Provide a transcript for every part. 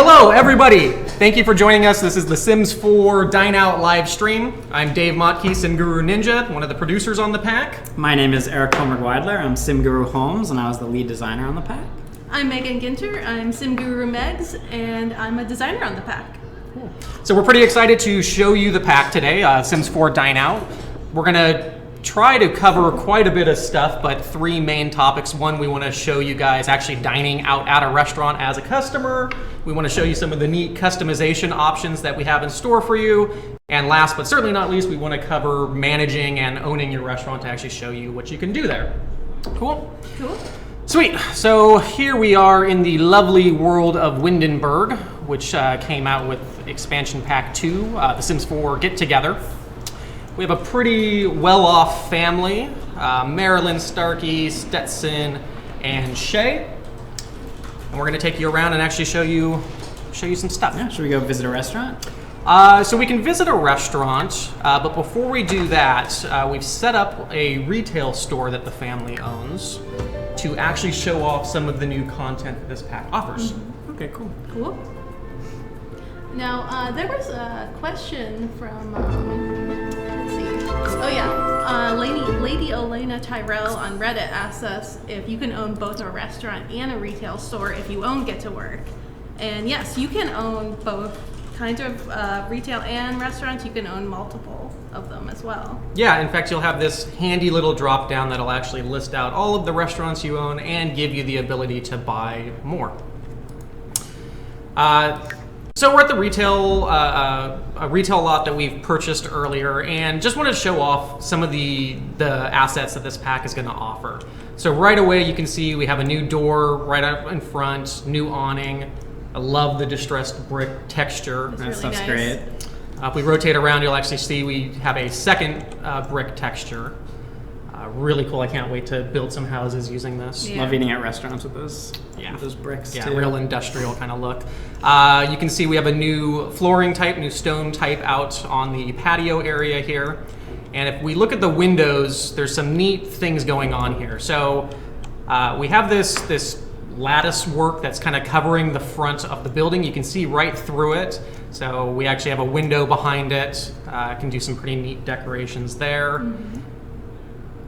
hello everybody! Thank you for joining us. This is the Sims 4 Dine Out live stream. I'm Dave Motke, Sim Guru Ninja, one of the producers on the pack. My name is Eric Homer-Weidler. I'm Sim Guru Holmes, and I was the lead designer on the pack. I'm Megan Ginter. I'm Sim Guru Megs, and I'm a designer on the pack. Cool. So we're pretty excited to show you the pack today, Sims 4 Dine Out. We're gonna try to cover quite a bit of stuff, but three main topics. One, we want to show you guys actually dining out at a restaurant as a customer. We want to show you some of the neat customization options that we have in store for you. And last but certainly not least, we want to cover managing and owning your restaurant to actually show you what you can do there. Cool? Cool. Sweet. So here we are in the lovely world of Windenburg, which came out with expansion pack 2, the Sims 4 Get Together. We have a pretty well-off family, Marilyn, Starkey, Stetson, and Shay. And we're gonna take you around and actually show you some stuff. Yeah, should we go visit a restaurant? So we can visit a restaurant, but before we do that, we've set up a retail store that the family owns to actually show off some of the new content that this pack offers. Mm-hmm. Okay, cool. Cool. Now, there was a question from, let's see. Oh yeah, Lady Elena Tyrell on Reddit asked us if you can own both a restaurant and a retail store if you own Get to Work. And yes, you can own both kinds of retail and restaurants. You can own multiple of them as well. Yeah, in fact, you'll have this handy little drop down that'll actually list out all of the restaurants you own and give you the ability to buy more. So we're at the retail lot that we've purchased earlier, and just want to show off some of the assets that this pack is going to offer. So right away you can see we have a new door right up in front, new awning. I love the distressed brick texture. It's That really stuff's nice. great. If we rotate around, you'll actually see we have a second brick texture. Really cool. I can't wait to build some houses using this. Yeah. Love eating at restaurants with those, Yeah. with those bricks Yeah, too. real industrial kind of look. You can see we have a new flooring type, new stone type out on the patio area here. And if we look at the windows, there's some neat things going on here. So we have this lattice work that's kind of covering the front of the building. You can see right through it. So we actually have a window behind it. Can do some pretty neat decorations there. Mm-hmm.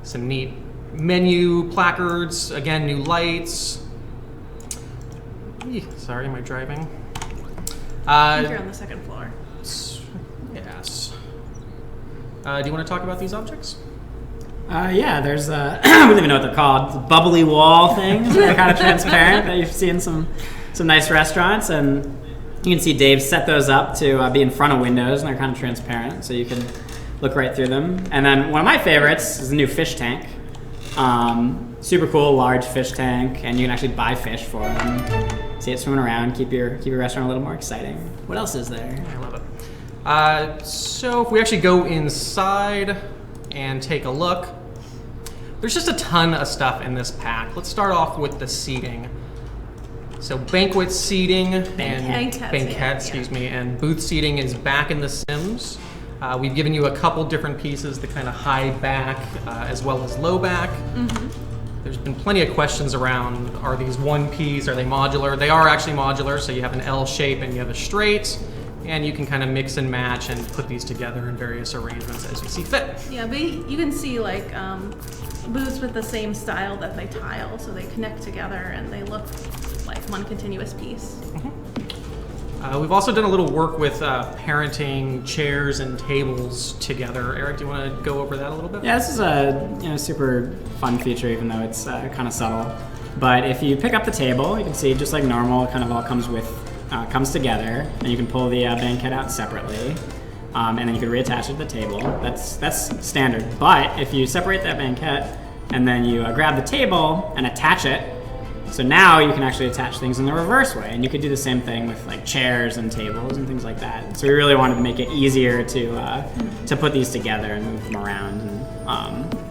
Some neat menu placards, again, new lights. Sorry, am I driving? I think you're on the second floor. Yes. Do you want to talk about these objects? Yeah, there's I don't even know what they're called. Bubbly wall things that are kind of transparent that you've seen in some nice restaurants, and you can see Dave set those up to be in front of windows, and they're kind of transparent, so you can look right through them. And then one of my favorites is the new fish tank. Super cool, large fish tank, and you can actually buy fish for them. See it swimming around, keep your restaurant a little more exciting. What else is there? I love it. So if we actually go inside and take a look, there's just a ton of stuff in this pack. Let's start off with the seating. So banquet seating and booth seating is back in The Sims. We've given you a couple different pieces, the kind of high back as well as low back. Mm-hmm. There's been plenty of questions around, are these one piece, are they modular? They are actually modular, so you have an L shape and you have a straight, and you can kind of mix and match and put these together in various arrangements as you see fit. Yeah, but you can see like booths with the same style that they tile, so they connect together and they look like one continuous piece. Mm-hmm. We've also done a little work with parenting chairs and tables together. Eric, do you want to go over that a little bit? Yeah, this is a super fun feature, even though it's kind of subtle. But if you pick up the table, you can see just like normal, it kind of all comes together, and you can pull the banquette out separately, and then you can reattach it to the table. That's standard. But if you separate that banquette and then you grab the table and attach it, so now you can actually attach things in the reverse way, and you could do the same thing with like chairs and tables and things like that. So we really wanted to make it easier to put these together and move them around, and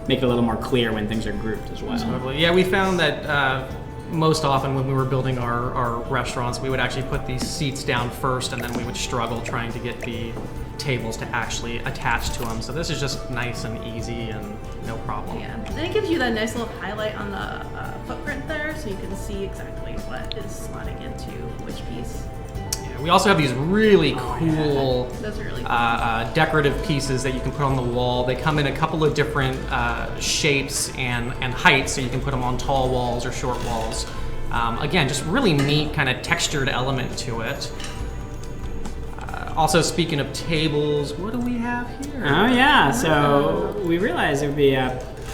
make it a little more clear when things are grouped as well. Totally. Yeah, we found that most often when we were building our restaurants, we would actually put these seats down first, and then we would struggle trying to get the tables to actually attach to them. So this is just nice and easy and no problem. Yeah, and it gives you that nice little highlight on the footprint there, so you can see exactly what is slotting into which piece. We also have these really cool Those are really cool. decorative pieces that you can put on the wall. They come in a couple of different shapes and heights, so you can put them on tall walls or short walls. Again, just really neat kind of textured element to it. Also, speaking of tables, what do we have here? Oh yeah, so we realized it would be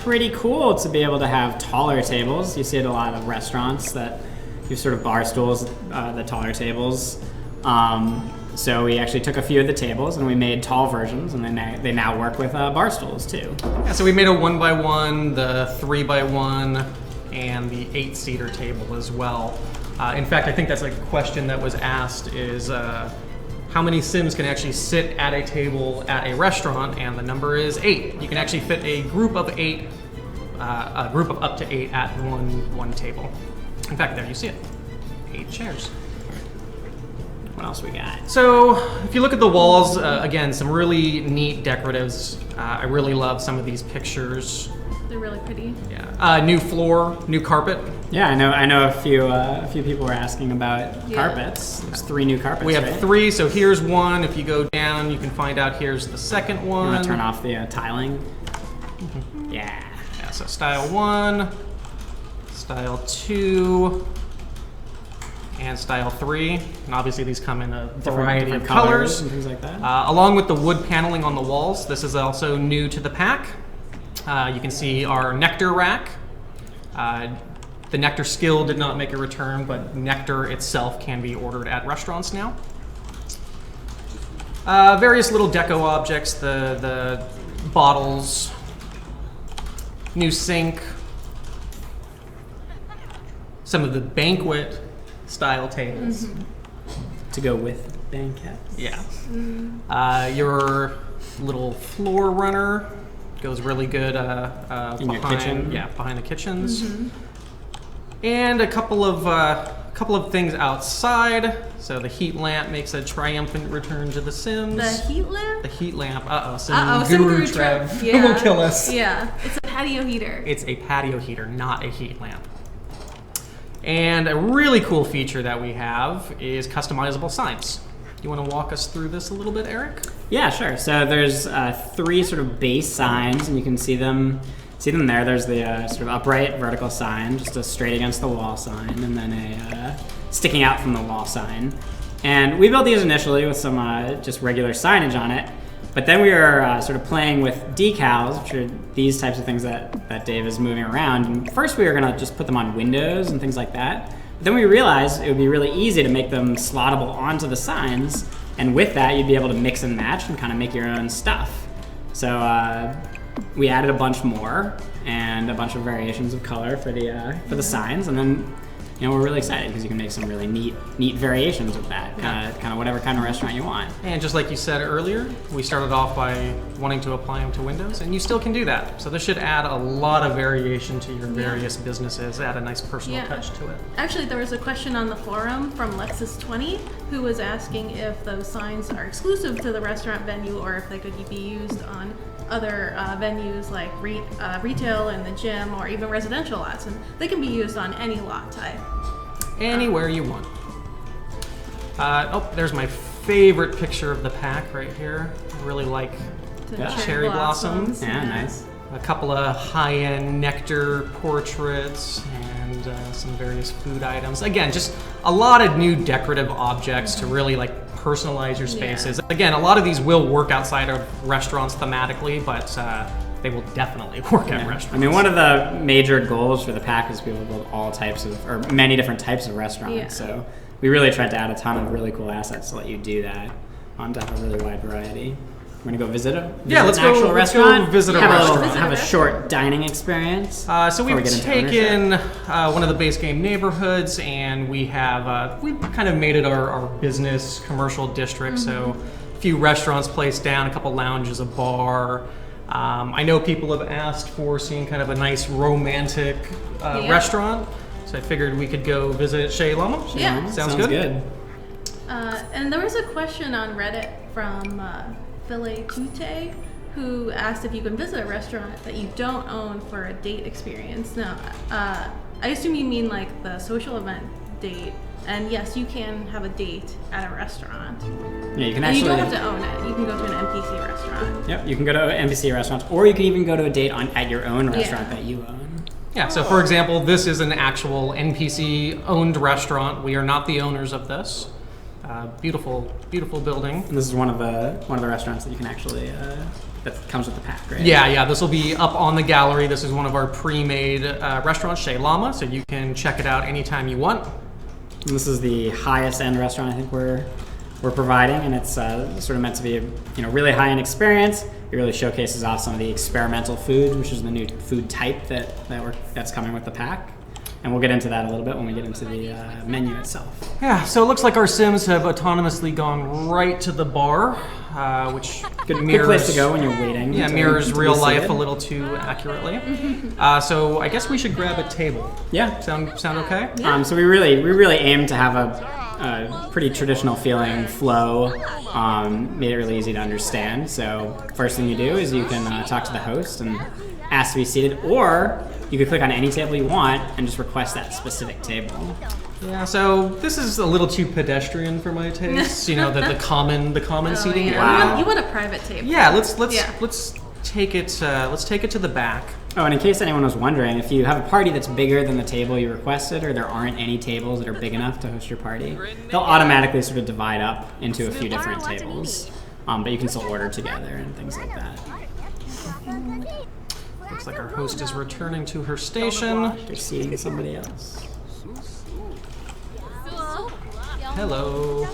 pretty cool to be able to have taller tables. You see it a lot of restaurants that you sort of bar stools, the taller tables. So we actually took a few of the tables and we made tall versions, and then they now work with bar stools too. Yeah, so we made a 1x1, the 3x1, and the 8-seater table as well. In fact, I think that's a question that was asked is how many Sims can actually sit at a table at a restaurant, and the number is 8. You can actually fit a group of 8, a group of up to 8 at one table. In fact, there you see it, 8 chairs. What else we got? So if you look at the walls, again, some really neat decoratives. I really love some of these pictures. They're really pretty. Yeah. New floor, new carpet. Yeah, I know a few people were asking about carpets. There's 3 new carpets. We have right? 3, so here's one. If you go down, you can find out here's the second one. You want to turn off the tiling? Yeah. Yeah, so style 1, style 2, and style 3. And obviously these come in a variety Different of colors. and things like that. Along with the wood paneling on the walls, this is also new to the pack. You can see our nectar rack. The nectar skill did not make a return, but nectar itself can be ordered at restaurants now. Various little deco objects, the bottles, new sink, some of the banquet style tables. To go with banquets. Yeah. Your little floor runner goes really good in your kitchen. Yeah, behind the kitchens. And a couple of things outside. So the heat lamp makes a triumphant return to The Sims. The heat lamp? The heat lamp. Some Guru Trev will kill us. Yeah, it's a patio heater. It's a patio heater, not a heat lamp. And a really cool feature that we have is customizable signs. You want to walk us through this a little bit, Eric? Yeah, sure. So there's 3 sort of base signs, and you can see them there. There's the sort of upright vertical sign, just a straight against the wall sign, and then a sticking out from the wall sign. And we built these initially with some just regular signage on it, but then we were sort of playing with decals, which are these types of things that Dave is moving around. And first we were going to just put them on windows and things like that. But then we realized it would be really easy to make them slottable onto the signs, and with that you'd be able to mix and match and kind of make your own stuff. So we added a bunch more and a bunch of variations of color for the signs, and then we're really excited because you can make some really neat variations of that, kind of whatever kind of restaurant you want. And just like you said earlier, we started off by wanting to apply them to windows, and you still can do that. So this should add a lot of variation to your various businesses, add a nice personal touch to it. Actually, there was a question on the forum from Lexus20 who was asking if those signs are exclusive to the restaurant venue or if they could be used on other venues like retail and the gym or even residential lots, and they can be used on any lot type. Anywhere you want. There's my favorite picture of the pack right here. I really like The cherry blossoms. Yeah, nice. A couple of high-end nectar portraits and some various food items. Again, just a lot of new decorative objects to really personalize your spaces. Again, a lot of these will work outside of restaurants thematically, but they will definitely work at restaurants. I mean, one of the major goals for the pack is to be able to build all types of, or many different types of restaurants. Yeah. So we really tried to add a ton of really cool assets to let you do that. To have a really wide variety. We're gonna go visit an actual restaurant. Visit a restaurant. Have a short dining experience. So we've taken one of the base game neighborhoods, and we have we've kind of made it our business commercial district. So a few restaurants placed down, a couple lounges, a bar. I know people have asked for seeing kind of a nice romantic restaurant, so I figured we could go visit Shea Lama. Yeah. Sounds good. And there was a question on Reddit from Filet Tute, who asked if you can visit a restaurant that you don't own for a date experience. Now, I assume you mean like the social event date And yes, you can have a date at a restaurant. Yeah, you can And actually. you don't have to own it. You can go to an NPC restaurant. Yep, you can go to NPC restaurants, or you can even go to a date at your own restaurant that you own. Yeah, so for example, this is an actual NPC-owned restaurant. We are not the owners of this. Beautiful, beautiful building. And this is one of the restaurants that you can actually that comes with the pack, right? Yeah, this will be up on the gallery. This is one of our pre-made restaurants, Chez Lama, so you can check it out anytime you want. And this is the highest end restaurant I think we're providing, and it's sort of meant to be a really high end experience. It really showcases off some of the experimental food, which is the new food type that's coming with the pack. And we'll get into that a little bit when we get into the menu itself. Yeah, so it looks like our Sims have autonomously gone right to the bar, which Good place to go when you're waiting. Yeah, to mirrors be real life seated. a little too accurately. So I guess we should grab a table. Yeah. Sound okay? Yeah. So we really aim to have a pretty traditional feeling flow. Made it really easy to understand. So first thing you do is you can talk to the host and ask to be seated, or you can click on any table you want and just request that specific table. Yeah, so this is a little too pedestrian for my taste. The common seating area. Wow. You want a private table. Yeah, let's take it to the back. Oh, and in case anyone was wondering, if you have a party that's bigger than the table you requested, or there aren't any tables that are big enough to host your party, they'll automatically sort of divide up into a few different tables. But you can still order together and things like that. Looks like our host is returning to her station. They're seating somebody else. Hello.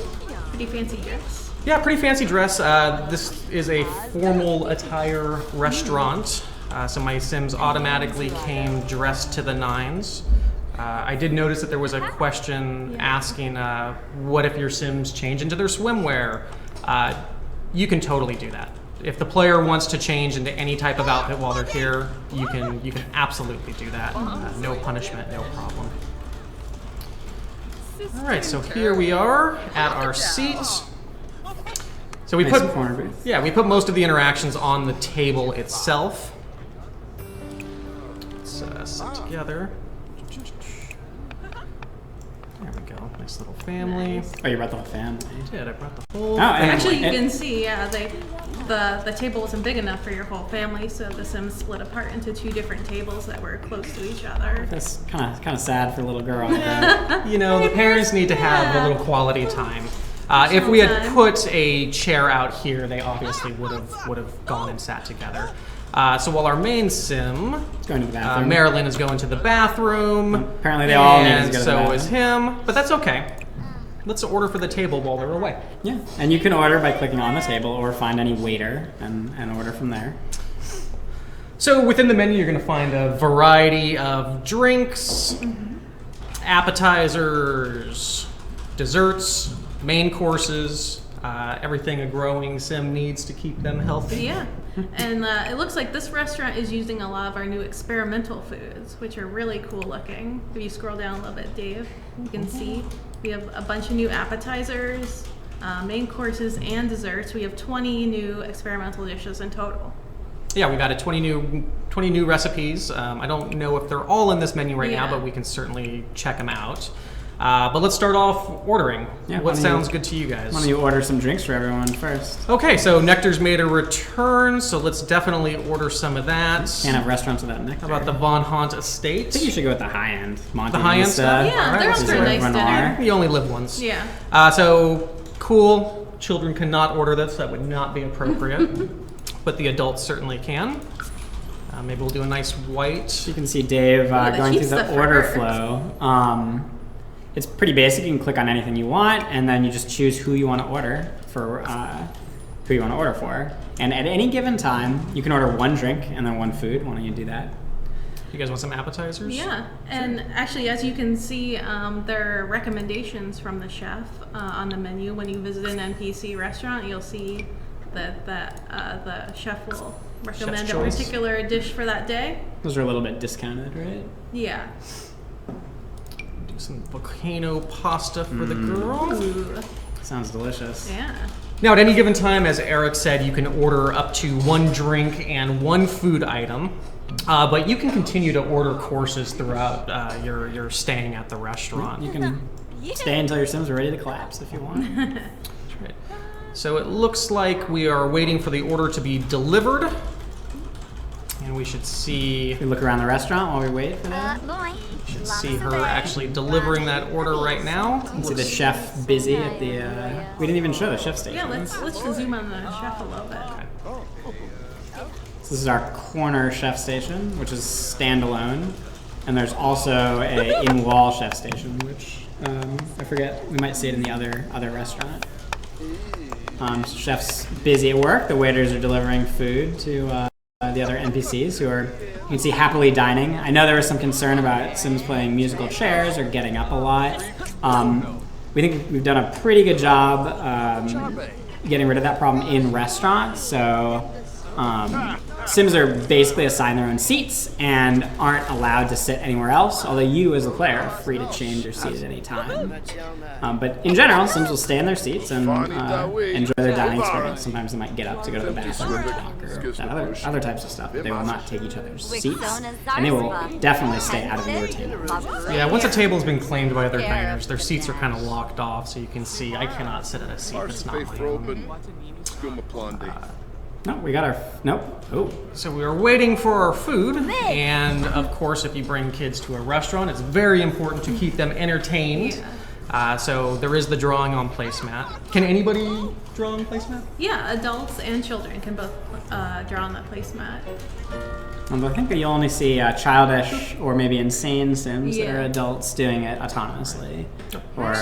Pretty fancy dress. Yeah, pretty fancy dress. This is a formal attire restaurant, so my Sims automatically came dressed to the nines. I did notice that there was a question asking, what if your Sims change into their swimwear? You can totally do that. If the player wants to change into any type of outfit while they're here, you can absolutely do that. No punishment, no problem. All right, so here we are at our seats. So we Nice put corner booth. we put most of the interactions on the table itself. Let's sit together. There we go. Nice little family. Nice. Oh, you brought the whole family. I did. I brought the whole. Oh, and Actually, you and- can see, the table wasn't big enough for your whole family, so the Sims split apart into two different tables that were close to each other. That's kind of sad for a little girl. The parents need to have a little quality time. If we had Time. put a chair out here, they obviously would have gone and sat together. So while our main Sim, Going to the bathroom. Marilyn, is going to the bathroom. Apparently they all need to and go to the so bathroom. is him, but that's okay. Let's order for the table while they're away. Yeah, and you can order by clicking on the table or find any waiter and order from there. So within the menu, you're going to find a variety of drinks, appetizers, desserts, main courses, everything a growing Sim needs to keep them healthy. Yeah, and it looks like this restaurant is using a lot of our new experimental foods, which are really cool looking. If you scroll down a little bit, Dave, you can see we have a bunch of new appetizers, main courses, and desserts. We have 20 new experimental dishes in total. Yeah, we've added 20 new recipes. I don't know if they're all in this menu right now, Yeah. but we can certainly check them out. But let's start off ordering. Yeah, What why don't sounds you- good to you guys? Why don't you order some drinks for everyone first? Okay, so Nectar's made a return, so let's definitely order some of that. Can't have restaurants without nectar. How about the Von Haunt I Estate? think you should go with the high end. Monte The high end Vista. stuff? Yeah, Alright, they're let's also do a it. nice Renard. dinner. You only live once. Yeah. So cool. Children cannot order this. That would not be appropriate. But the adults certainly can. Maybe we'll do a nice white. You can see Dave the going cheap through the stuff order first. flow. It's pretty basic. You can click on anything you want, and then you just choose who you want to order for. And at any given time, you can order one drink and then one food. Why don't you do that? You guys want some appetizers? Yeah, and actually, as you can see, there are recommendations from the chef on the menu. When you visit an NPC restaurant, you'll see that the chef will recommend a choice. particular dish for that day. Those are a little bit discounted, right? Yeah. Do some volcano pasta for the girl. Ooh, Sounds delicious. yeah. Now, at any given time, as Eric said, you can order up to one drink and one food item. But you can continue to order courses throughout your staying at the restaurant. You can stay until your Sims are ready to collapse if you want. That's right. So it looks like we are waiting for the order to be delivered. And we should see... We look around the restaurant while we wait for that. We should see her actually delivering that order right now. You can see the chef busy at the... we didn't even show the chef station. Yeah, let's zoom on the chef a little bit. Okay. So this is our corner chef station, which is standalone. And there's also a in-wall chef station, which I forget, we might see it in the other restaurant. Chef's busy at work. The waiters are delivering food to the other NPCs who are, you can see, happily dining. I know there was some concern about Sims playing musical chairs or getting up a lot. We think we've done a pretty good job getting rid of that problem in restaurants. So Sims are basically assigned their own seats and aren't allowed to sit anywhere else, although you as a player are free to change your seat at any time. But in general, Sims will stay in their seats and enjoy their dining experience. Sometimes they might get up to go to the bathroom or talk or other types of stuff, but they will not take each other's seats, and they will definitely stay out of your table. Yeah, once a table's been claimed by other diners, their seats are kind of locked off, so you can see I cannot sit at a seat that's not my own. No, we got our... Nope. Oh. So we are waiting for our food, and of course if you bring kids to a restaurant, it's very important to keep them entertained. So there is the drawing on placemat. Can anybody draw on placemat? Yeah, adults and children can both draw on that placemat. I think that you'll only see childish or maybe insane Sims that are adults doing it autonomously. Or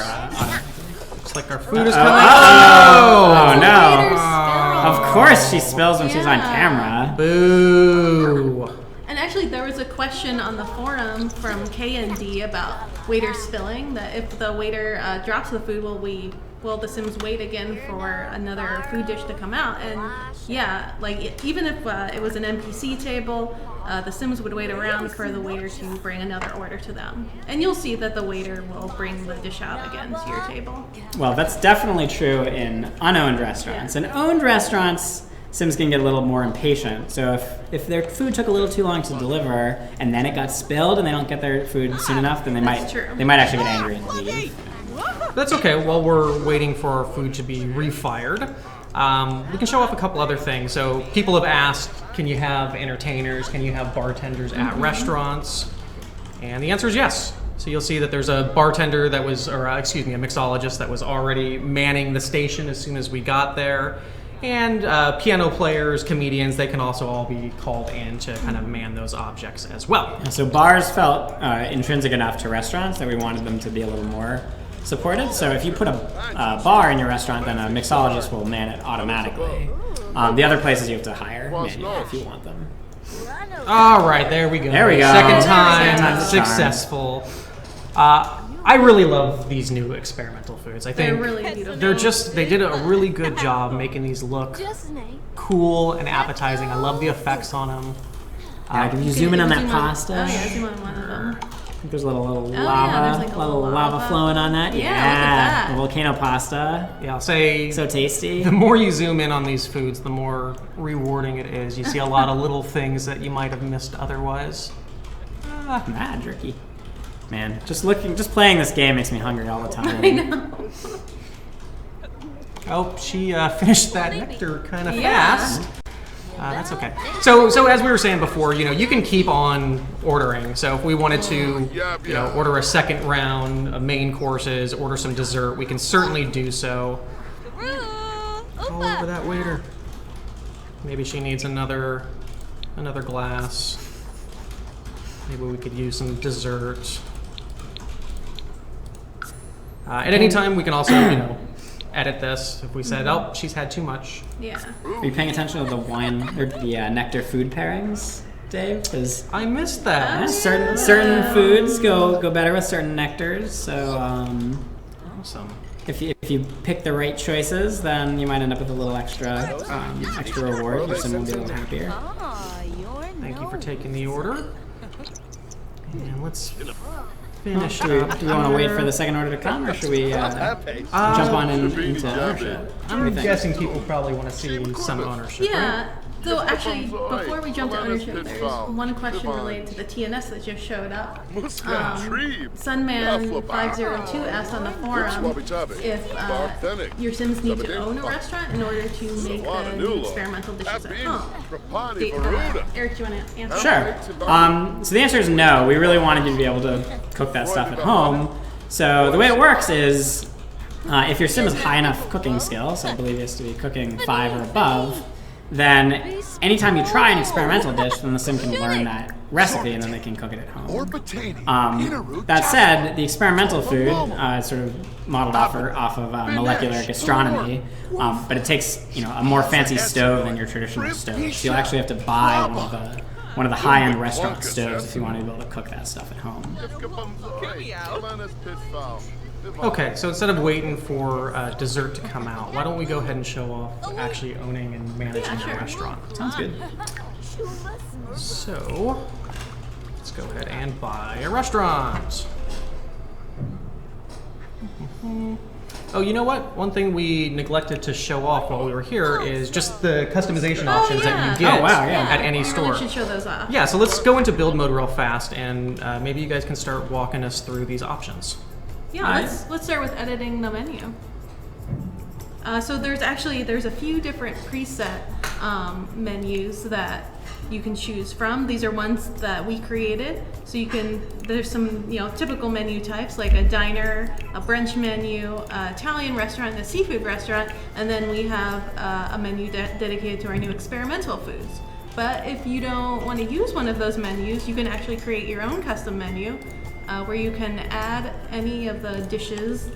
looks like our food is coming. Oh no! Of course she spills when she's on camera. Boo! And actually, there was a question on the forum from K&D about waiters spilling. That if the waiter drops the food, will the Sims wait again for another food dish to come out? And yeah, like even if it was an NPC table, the Sims would wait around for the waiter to bring another order to them. And you'll see that the waiter will bring the dish out again to your table. Well, that's definitely true in unowned restaurants. In owned restaurants, Sims can get a little more impatient. So if their food took a little too long to deliver and then it got spilled and they don't get their food soon enough, then they might actually get angry and leave. That's okay. While we're waiting for our food to be refired, we can show off a couple other things. So people have asked, can you have entertainers? Can you have bartenders at restaurants? And the answer is yes. So you'll see that there's a bartender that was, a mixologist that was already manning the station as soon as we got there. And piano players, comedians, they can also all be called in to kind of man those objects as well. So bars felt intrinsic enough to restaurants that we wanted them to be a little more supported. So if you put a bar in your restaurant, then a mixologist will man it automatically. The other places you have to hire manually if you want them. All right, there we go. There we go. Second time successful. I really love these new experimental foods. I think they're really beautiful. They did a really good job making these look cool and appetizing. I love the effects on them. Can you zoom in on that pasta? Oh yeah, zoom on one of them. I think there's a little lava, there's like a little lava flowing on that. Yeah, look at that. The volcano pasta. Yeah, I'll say so tasty. The more you zoom in on these foods, the more rewarding it is. You see a lot of little things that you might have missed otherwise. Mad jerky. Man, just playing this game makes me hungry all the time. I know. Oh, she finished that nectar kind of fast. That's okay. So as we were saying before, you can keep on ordering. So if we wanted to, order a second round of main courses, order some dessert, we can certainly do so. Call over that waiter. Maybe she needs another glass. Maybe we could use some dessert. At any time, we can also, edit this if we said, oh, she's had too much. Yeah. Are you paying attention to the wine or the nectar food pairings, Dave? Because I missed that. certain foods go better with certain nectars. So Awesome. if you pick the right choices, then you might end up with a little extra reward. Your sim will be a little happier. Thank you for taking the order. And let's finish Do up. we want to wait for the second order to come, or should we jump on into ownership? I'm guessing people probably want to see some ownership. Right? Yeah. So actually, before we jump to ownership, there's one question related to the TNS that just showed up. Sunman502 asked on the forum if your Sims need to own a restaurant in order to make the new experimental dishes at home. Eric, do you want to answer? Sure. So the answer is no. We really wanted you to be able to cook that stuff at home. So the way it works is, if your Sim has high enough cooking skill, so I believe it has to be cooking 5 or above, then anytime you try an experimental dish, then the Sim can learn that recipe and then they can cook it at home. That said, the experimental food is sort of modeled off of molecular gastronomy, but it takes a more fancy stove than your traditional stove. So you'll actually have to buy one of the high-end restaurant stoves if you want to be able to cook that stuff at home. Okay, so instead of waiting for dessert to come out, why don't we go ahead and show off actually owning and managing the restaurant? Sounds good. So, let's go ahead and buy a restaurant. Oh, you know what? One thing we neglected to show off while we were here is just the customization options that you get at any store. We should show those off. Yeah, so let's go into build mode real fast, and maybe you guys can start walking us through these options. Yeah, let's start with editing the menu. So there's a few different preset menus that you can choose from. These are ones that we created. So there's some typical menu types like a diner, a brunch menu, an Italian restaurant, and a seafood restaurant, and then we have a menu dedicated to our new experimental foods. But if you don't want to use one of those menus, you can actually create your own custom menu. Where you can add any of the dishes,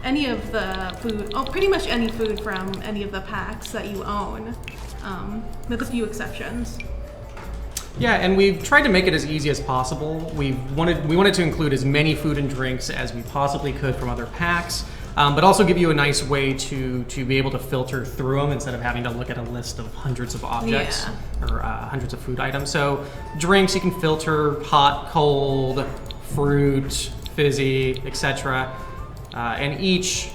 any of the food, pretty much any food from any of the packs that you own, with a few exceptions. Yeah, and we've tried to make it as easy as possible. We wanted to include as many food and drinks as we possibly could from other packs, but also give you a nice way to be able to filter through them instead of having to look at a list of hundreds of objects or hundreds of food items. So drinks, you can filter hot, cold, fruit, fizzy, etc. And each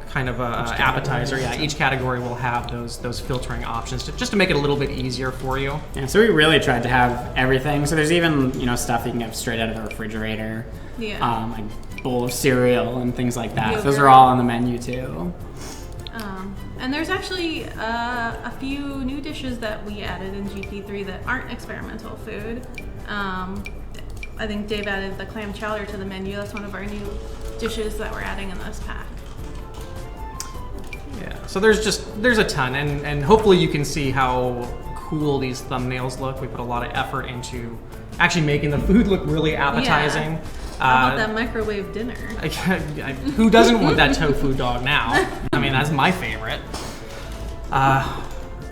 kind of appetizer, each category will have those filtering options just to make it a little bit easier for you. Yeah, so we really tried to have everything. So there's even stuff that you can get straight out of the refrigerator. Yeah. Like bowl of cereal and things like that. Those are all on the menu too. And there's actually a few new dishes that we added in GP3 that aren't experimental food. I think Dave added the clam chowder to the menu. That's one of our new dishes that we're adding in this pack. Yeah, so there's a ton, and hopefully you can see how cool these thumbnails look. We put a lot of effort into actually making the food look really appetizing. Yeah. How about that microwave dinner? Who doesn't want that tofu dog now? I mean, that's my favorite.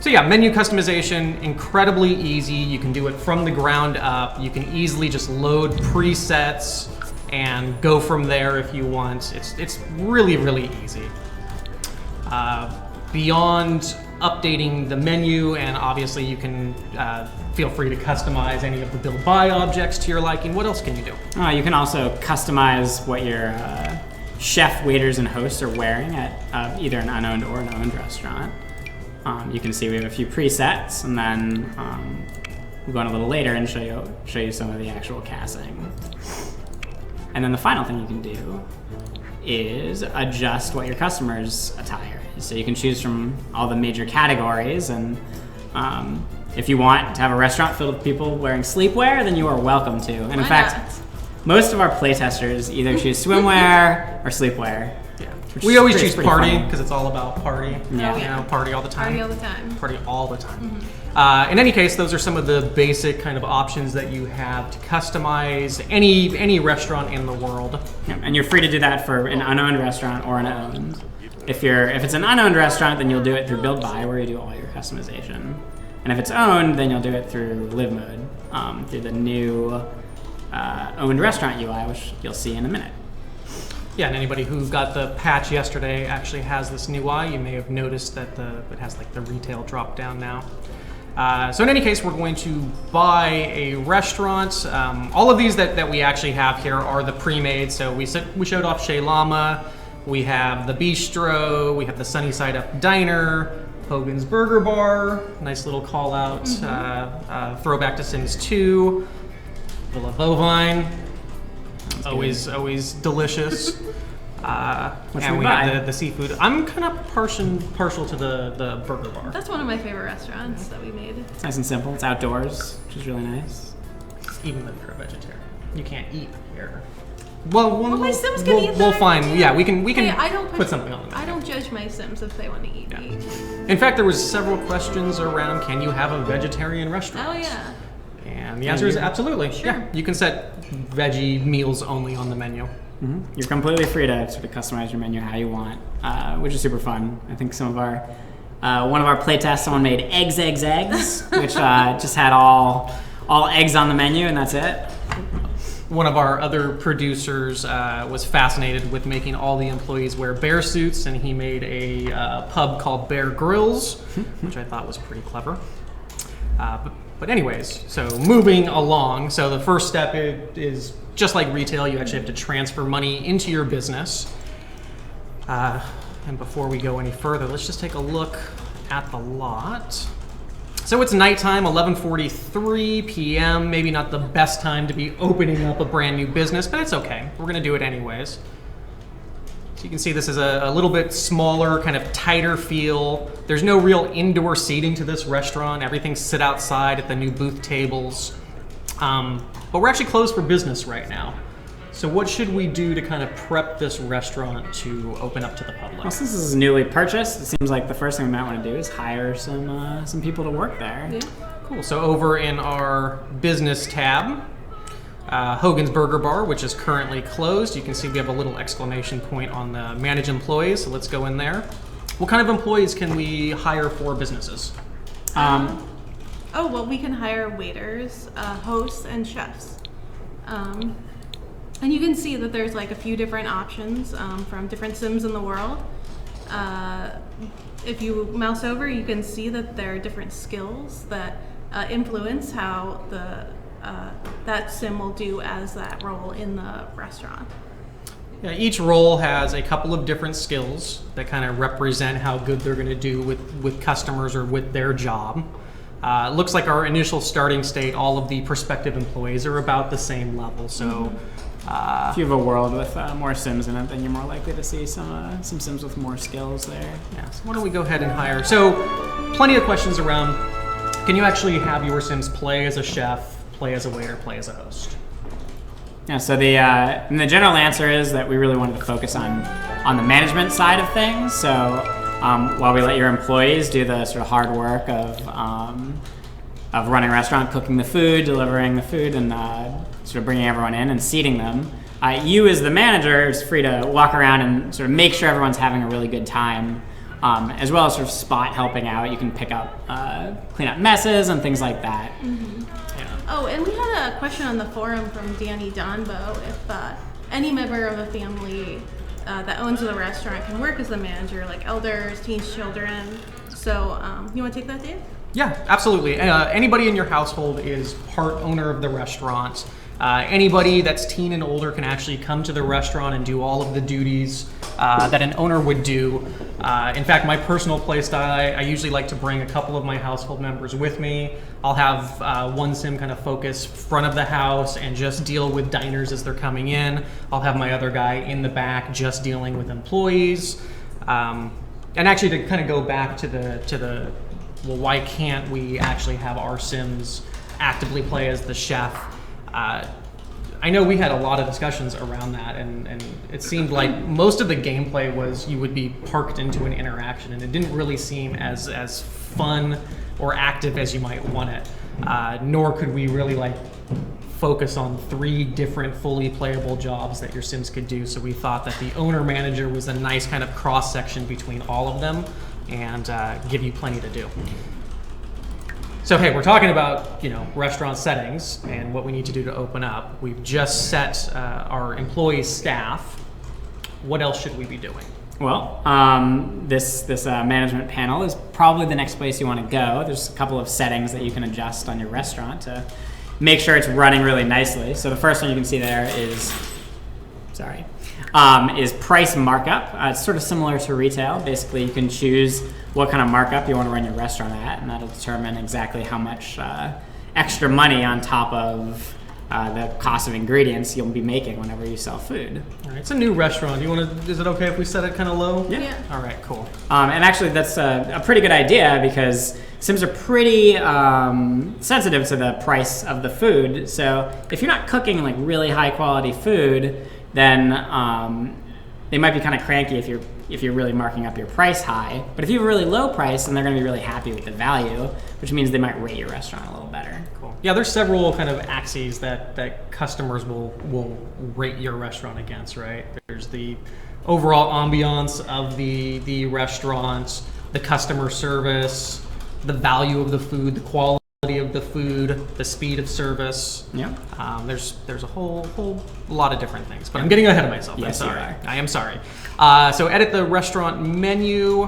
So yeah, menu customization, incredibly easy. You can do it from the ground up. You can easily just load presets and go from there if you want. It's really, really easy. Beyond updating the menu, and obviously you can feel free to customize any of the build buy objects to your liking. What else can you do? You can also customize what your chef, waiters, and hosts are wearing at either an unowned or an owned restaurant. You can see we have a few presets, and then we'll go on a little later and show you some of the actual casting. And then the final thing you can do is adjust what your customer's attire is. So you can choose from all the major categories, and if you want to have a restaurant filled with people wearing sleepwear, then you are welcome to. And in fact, most of our playtesters either choose swimwear or sleepwear. Yeah. We always choose party because it's all about party. Yeah. Party all the time. Party all the time. Party all the time. Mm-hmm. In any case, those are some of the basic kind of options that you have to customize any restaurant in the world. Yeah, and you're free to do that for an unowned restaurant or an owned. If it's an unowned restaurant, then you'll do it through Build Buy, where you do all your customization. And if it's owned, then you'll do it through Live Mode, through the new owned restaurant UI, which you'll see in a minute. Yeah, and anybody who got the patch yesterday actually has this new UI. You may have noticed that it has like the retail drop down now. So in any case, we're going to buy a restaurant. All of these that we actually have here are the pre-made. So we showed off Chez Llama. We have the Bistro. We have the Sunny Side Up Diner. Hogan's Burger Bar. Nice little call out. Throwback to Sims 2. Villa Bovine. Always delicious. And we have the seafood. I'm kind of partial to the Burger Bar. That's one of my favorite restaurants that we made. It's nice and simple. It's outdoors, which is really nice. Even though you're a vegetarian, you can't eat here. Well, my Sims can eat We'll there, find. too. Yeah, we can. Hey, I don't put something on the I menu. don't judge my Sims if they want to eat meat. In fact, there was several questions around, can you have a vegetarian restaurant? Oh yeah. And the answer is absolutely. Sure. Yeah, you can set veggie meals only on the menu. You're completely free to sort of customize your menu how you want, which is super fun. I think some of our one of our playtests, someone made eggs, which just had all eggs on the menu, and that's it. One of our other producers was fascinated with making all the employees wear bear suits, and he made a pub called Bear Grylls, which I thought was pretty clever. But anyways, so moving along. So the first step is just like retail, you actually have to transfer money into your business. And before we go any further, let's just take a look at the lot. So it's nighttime, 11:43 p.m. Maybe not the best time to be opening up a brand new business, but it's okay. We're gonna do it anyways. So you can see this is a little bit smaller, kind of tighter feel. There's no real indoor seating to this restaurant. Everything's sit outside at the new booth tables. But we're actually closed for business right now. So what should we do to kind of prep this restaurant to open up to the public? Well, since this is newly purchased, it seems like the first thing we might want to do is hire some people to work there. Yeah. Cool. So over in our business tab, Hogan's Burger Bar, which is currently closed. You can see we have a little exclamation point on the manage employees. So let's go in there. What kind of employees can we hire for businesses? Oh, well, we can hire waiters, hosts, and chefs. And you can see that there's like a few different options from different Sims in the world. If you mouse over, you can see that there are different skills that influence how that Sim will do as that role in the restaurant. Yeah, each role has a couple of different skills that kind of represent how good they're going to do with customers or with their job. Looks like our initial starting state, all of the prospective employees are about the same level. So, if you have a world with more Sims in it, then you're more likely to see some Sims with more skills there. yeah, so why don't we go ahead and hire? So, plenty of questions around. Can you actually have your Sims play as a chef, play as a waiter, play as a host? Yeah. So the general answer is that we really wanted to focus on the management side of things. So while we let your employees do the sort of hard work of running a restaurant, cooking the food, delivering the food, and sort of bringing everyone in and seating them, you as the manager is free to walk around and sort of make sure everyone's having a really good time, as well as sort of spot helping out. You can pick up, clean up messes and things like that. Mm-hmm. Yeah. Oh, and we had a question on the forum from Danny Donbo if any member of a family that owns the restaurant can work as the manager, like elders, teens, children. So you want to take that, Dave? Yeah, absolutely. Anybody in your household is part owner of the restaurant. Anybody that's teen and older can actually come to the restaurant and do all of the duties that an owner would do. In fact, my personal play style, I usually like to bring a couple of my household members with me. I'll have one Sim kind of focus front of the house and just deal with diners as they're coming in. I'll have my other guy in the back just dealing with employees. And actually, to kind of go back to the well, why can't we actually have our Sims actively play as the chef? I know we had a lot of discussions around that, and it seemed like most of the gameplay was you would be parked into an interaction, and it didn't really seem as fun or active as you might want it. Nor could we really focus on 3 different fully playable jobs that your Sims could do. So we thought that the owner manager was a nice kind of cross section between all of them and give you plenty to do. So hey, we're talking about restaurant settings and what we need to do to open up. We've just set our employee staff. What else should we be doing? Well, this management panel is probably the next place you want to go. There's a couple of settings that you can adjust on your restaurant to make sure it's running really nicely. So the first one you can see there is price markup. It's sort of similar to retail. Basically, you can choose what kind of markup you want to run your restaurant at, and that'll determine exactly how much extra money on top of the cost of ingredients you'll be making whenever you sell food. All right, it's a new restaurant. Is it okay if we set it kind of low? Yeah. All right, cool. And actually, that's a pretty good idea because Sims are pretty sensitive to the price of the food. So if you're not cooking like really high quality food, then they might be kind of cranky if you're really marking up your price high. But if you have a really low price, then they're going to be really happy with the value, which means they might rate your restaurant a little better. Cool. Yeah, there's several kind of axes that customers will rate your restaurant against, right? There's the overall ambiance of the restaurant, the customer service, the value of the food, the quality of the food, the speed of service. Yeah. There's a whole lot of different things, but I'm getting ahead of myself. Yes, I'm sorry. you are. I am sorry. So edit the restaurant menu.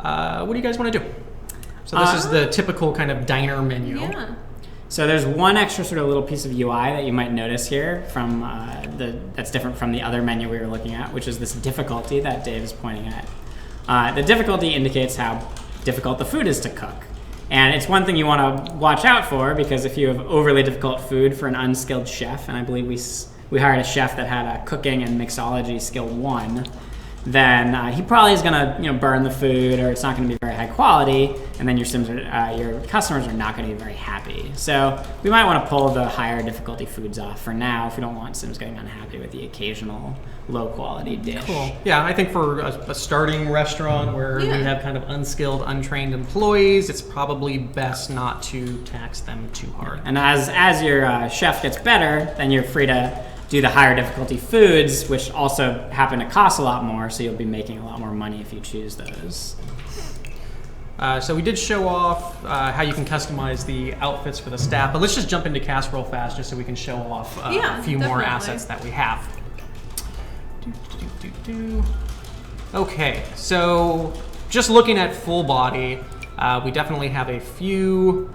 What do you guys want to do? So this is the typical kind of diner menu. Yeah. So there's one extra sort of little piece of UI that you might notice here from that's different from the other menu we were looking at, which is this difficulty that Dave is pointing at. The difficulty indicates how difficult the food is to cook. And it's one thing you want to watch out for, because if you have overly difficult food for an unskilled chef, and I believe we hired a chef that had a cooking and mixology skill 1, then he probably is going to burn the food, or it's not going to be very high quality, and then your customers are not going to be very happy. So we might want to pull the higher difficulty foods off for now if we don't want Sims getting unhappy with the occasional low quality dish. Cool. Yeah, I think for a starting restaurant where we have kind of unskilled, untrained employees, it's probably best not to tax them too hard. And as your chef gets better, then you're free to do the higher difficulty foods, which also happen to cost a lot more, so you'll be making a lot more money if you choose those. So we did show off how you can customize the outfits for the staff, but let's just jump into cast real fast just so we can show off a few more assets that we have. Okay, so just looking at full body, we definitely have a few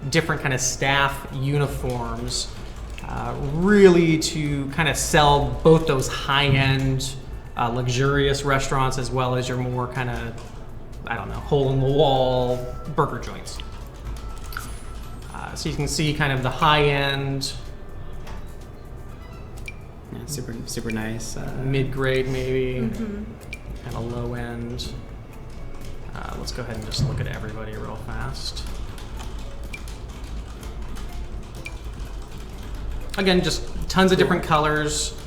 different kind of staff uniforms, really to kind of sell both those high-end, luxurious restaurants as well as your more kind of, I don't know, hole-in-the-wall burger joints. So you can see kind of the high-end, yeah, super nice. Mid-grade maybe, kind of low-end. Let's go ahead and just look at everybody real fast. Again, just tons of different colors,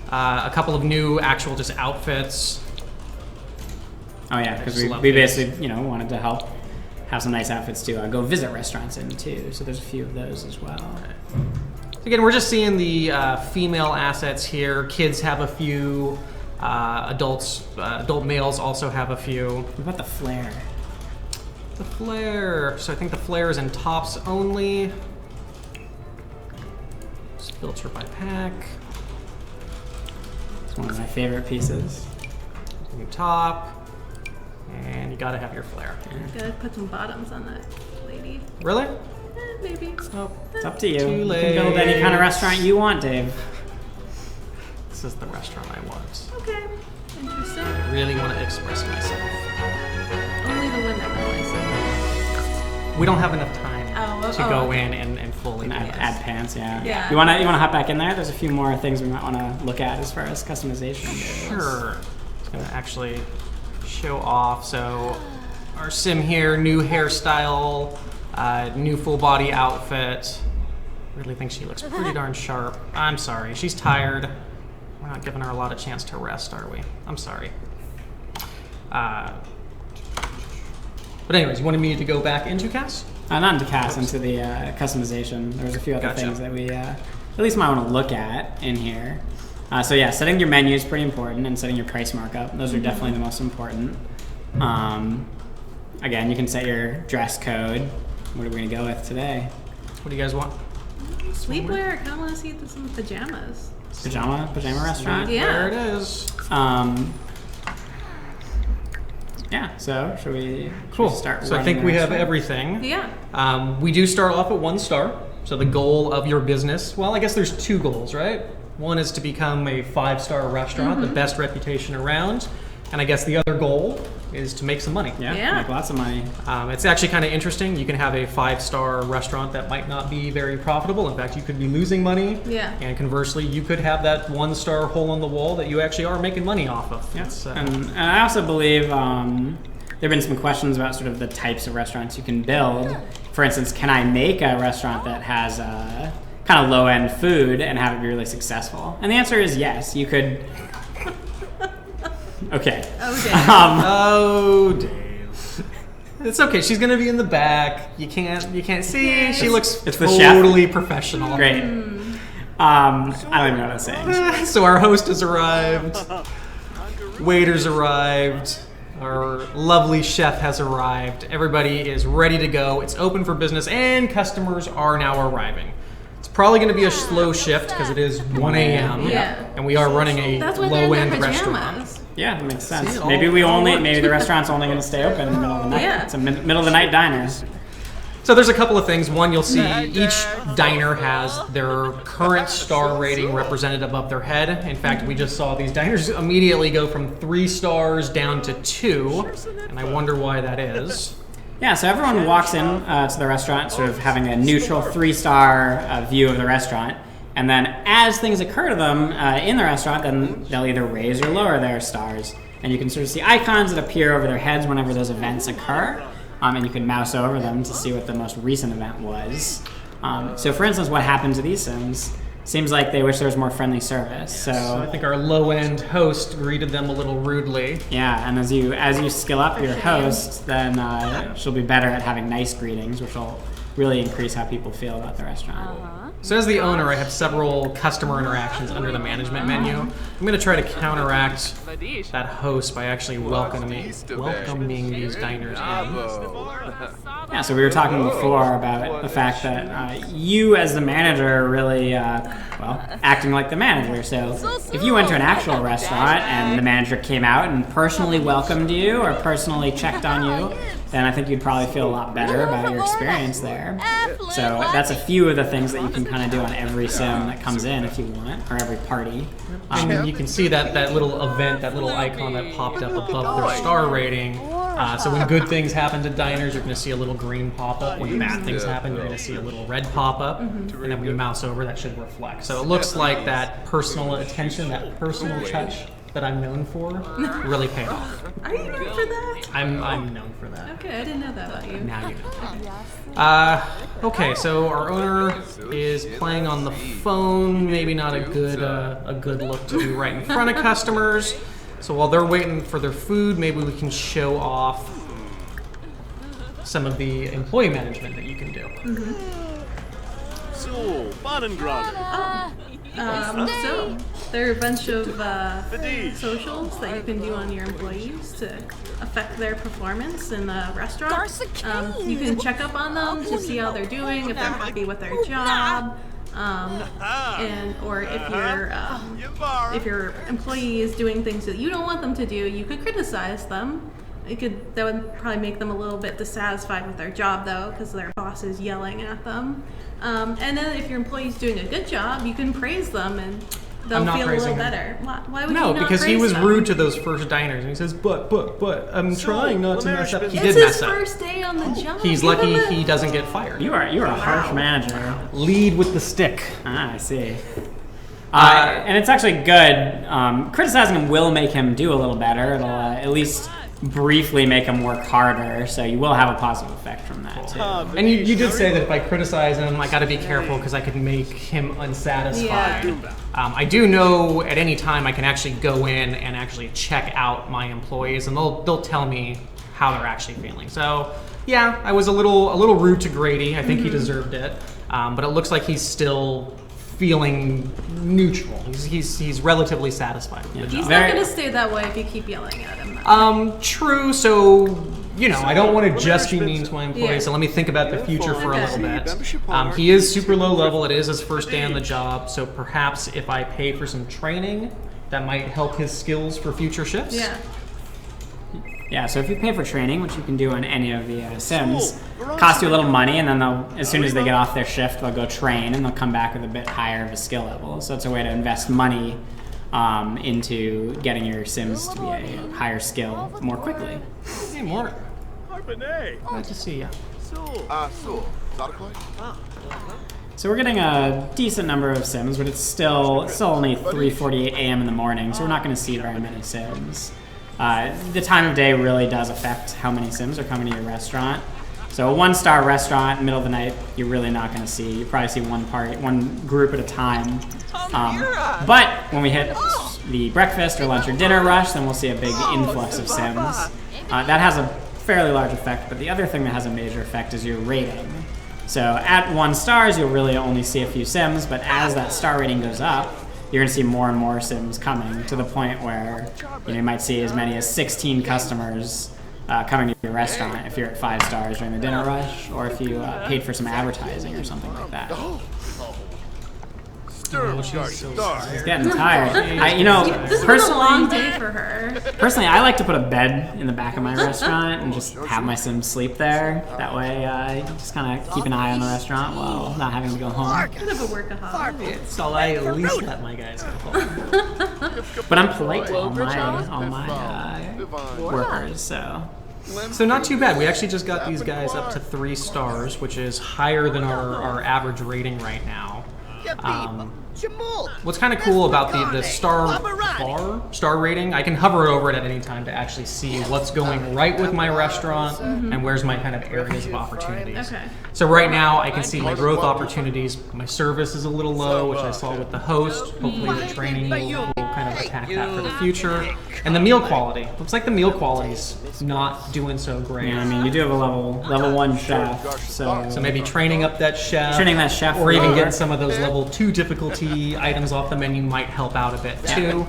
a couple of new actual just outfits. Oh yeah, because we basically wanted to help have some nice outfits to go visit restaurants in too. So there's a few of those as well. Okay. So again, we're just seeing the female assets here. Kids have a few. Adult males also have a few. What about the flare? The flare. So I think the flare is in tops only. Just filter by pack. It's one of my favorite pieces. New top. And you gotta have your flare. Gotta put some bottoms on that lady. Really? Maybe. Oh, It's up to you. Too You late. can build any kind of restaurant you want, Dave. this is the restaurant I want. Okay. Interesting. I really want to express myself. Only the window I We don't have enough time to go okay. in and fully do this. Add pants, yeah. Yeah. You wanna hop back in there? There's a few more things we might wanna look at as far as customization goes. Sure. It's gonna actually show off. So our sim here, new hairstyle, new full body outfit. Really think she looks pretty darn sharp. I'm sorry, she's tired. We're not giving her a lot of chance to rest, are we? I'm sorry. But anyways, you wanted me to go back into cast? Not into cast, into the customization. There was a few other things that we at least might want to look at in here. So yeah, setting your menu is pretty important, and setting your price markup. Those are definitely the most important. Again, you can set your dress code. What are we going to go with today? What do you guys want? Sleepwear. I kind of want to see some pajamas. Pajama restaurant? Yeah. There it is. Yeah, so should we Cool. start So I running think the we have restaurant? everything. Yeah. We do start off at 1 star. So the goal of your business, well, I guess there's 2 goals, right? One is to become a 5-star restaurant, the best reputation around. And I guess the other goal is to make some money. Yeah. Make lots of money. It's actually kind of interesting. You can have a 5-star restaurant that might not be very profitable. In fact, you could be losing money. Yeah. And conversely, you could have that 1-star hole in the wall that you actually are making money off of. Yes. And I also believe there have been some questions about sort of the types of restaurants you can build. For instance, can I make a restaurant that has kind of low-end food and have it be really successful? And the answer is yes. You could. Okay. Oh, Oh, Dave. It's okay. She's gonna be in the back. You can't see. She looks It's the chef. totally professional. Great. I don't even know what I'm saying. So our host has arrived. Waiters arrived. Our lovely chef has arrived. Everybody is ready to go. It's open for business, and customers are now arriving. It's probably going to be a slow shift because it is 1 a.m. Yeah. And we are running a That's why they're in low-end their restaurant. pajamas. Yeah, that makes sense. See, it Maybe all works. maybe the restaurant's only going to stay open in the middle of the night. Yeah. It's a middle of the night diner. So there's a couple of things. One, you'll see each diner has their current star rating represented above their head. In fact, we just saw these diners immediately go from 3 stars down to 2, and I wonder why that is. Yeah, so everyone walks in to the restaurant sort of having a neutral 3-star view of the restaurant. And then as things occur to them in the restaurant, then they'll either raise or lower their stars. And you can sort of see icons that appear over their heads whenever those events occur. And you can mouse over them to see what the most recent event was. So for instance, what happened to these Sims? Seems like they wish there was more friendly service. So I think our low-end host greeted them a little rudely. Yeah, and as you skill up your host, then she'll be better at having nice greetings, which will really increase how people feel about the restaurant. So as the owner, I have several customer interactions under the management menu. I'm going to try to counteract that host by actually welcoming these diners in. Yeah, so we were talking before about the fact that you as the manager are really, acting like the manager. So if you went to an actual restaurant and the manager came out and personally welcomed you or personally checked on you, then I think you'd probably feel a lot better about your experience there. So that's a few of the things that you can kind of do on every sim that comes in if you want, or every party. And you can see that little event, that little icon that popped up above their star rating. So when good things happen to diners, you're going to see a little green pop-up. When bad things happen, you're going to see a little red pop-up. And then when you mouse over, that should reflect. So it looks like that personal attention, that personal touch that I'm known for really paid off. Are you known for that? I'm known for that. Okay, I didn't know that about you. Now you know. Okay, so our owner is playing on the phone. Maybe not a good look to do right in front of customers. So while they're waiting for their food, maybe we can show off some of the employee management that you can do. So, Bahnengrad. So there are a bunch of socials that you can do on your employees to affect their performance in the restaurant. You can check up on them to see how they're doing, if they're happy with their job, or if your employee is doing things that you don't want them to do, you could criticize them. That would probably make them a little bit dissatisfied with their job, though, because their boss is yelling at them. And then if your employee's doing a good job, you can praise them, and they'll feel a little better. Why would you not because he praise was them? rude to those first diners, and he says, but, I'm trying not to mess up. He It's did mess his up. first day on the job. He's Give lucky him he doesn't get fired. You are a harsh manager. Lead with the stick. I see. And it's actually good. Criticizing him will make him do a little better. It'll at least briefly make him work harder, so you will have a positive effect from that too. And you did say that if I criticize him, I got to be careful because I could make him unsatisfied. Yeah. I do know at any time I can actually go in and actually check out my employees, and they'll tell me how they're actually feeling. So yeah, I was a little rude to Grady. I think he deserved it, but it looks like he's still feeling neutral. He's relatively satisfied with the He's job. not going to stay that way if you keep yelling at him. True. So, I don't want to just be mean to my employees, Yeah. so let me think about the future for a little bit. Membership He is super low level. It is his first day on the job, so perhaps if I pay for some training, that might help his skills for future shifts. Yeah. Yeah, so if you pay for training, which you can do on any of the Sims, cost you a little money, and then as soon as they get off their shift, they'll go train, and they'll come back with a bit higher of a skill level. So it's a way to invest money into getting your Sims to be a higher skill more quickly. Hey, Mark. Harpenay. Glad to see you. So we're getting a decent number of Sims, but it's still only 3:48 a.m. in the morning, so we're not going to see very many Sims. The time of day really does affect how many Sims are coming to your restaurant. So a 1-star restaurant, middle of the night, you're really not going to see. You probably see one group at a time. But when we hit the breakfast or lunch or dinner rush, then we'll see a big influx of Sims. That has a fairly large effect, but the other thing that has a major effect is your rating. So at 1 stars, you'll really only see a few Sims, but as that star rating goes up, you're going to see more and more Sims coming to the point where you might see as many as 16 customers coming to your restaurant if you're at 5 stars during the dinner rush, or if you paid for some advertising or something like that. She's getting tired. This was a long day for her. Personally, I like to put a bed in the back of my restaurant and just have my Sims sleep there. That way, I just kind of keep an eye on the restaurant while not having to go home. Kind of a workaholic. So I at least let my guys go home. But I'm polite to all my workers, so. So not too bad. We actually just got these guys up to 3 stars, which is higher than our average rating right now. What's kind of cool about the star rating, I can hover over it at any time to actually see what's going right with my restaurant and where's my kind of areas of opportunities. Okay. So right now I can see my growth opportunities. My service is a little low, which I saw with the host. Hopefully the training will kind of attack that for the future. And the meal quality. Looks like the meal quality's not doing so great. Yeah, I mean, you do have a level 1 chef, so maybe training up that chef. Or even getting some of those level 2 difficulty items off the menu might help out a bit too.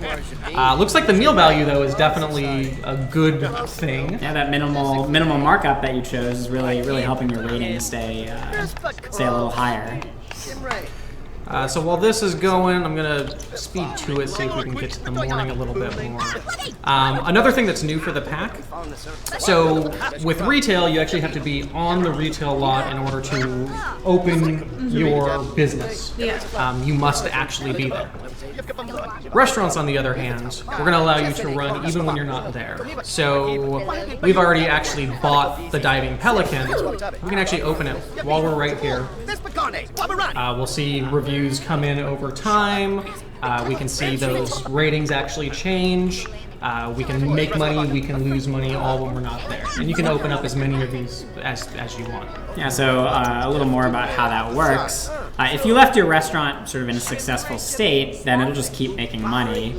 Looks like the meal value though is definitely a good thing. Yeah, that minimal markup that you chose is really helping your rating stay a little higher. So while this is going, I'm gonna speed to it, see if we can get to the morning a little bit more. Another thing that's new for the pack, so with retail, you actually have to be on the retail lot in order to open your business. You must actually be there. Restaurants, on the other hand, we're going to allow you to run even when you're not there. So we've already actually bought the Diving Pelican. We can actually open it while we're right here. We'll see reviews come in over time. We can see those ratings actually change. We can make money, we can lose money all when we're not there. And you can open up as many of these as you want. Yeah, so a little more about how that works. If you left your restaurant sort of in a successful state, then it'll just keep making money.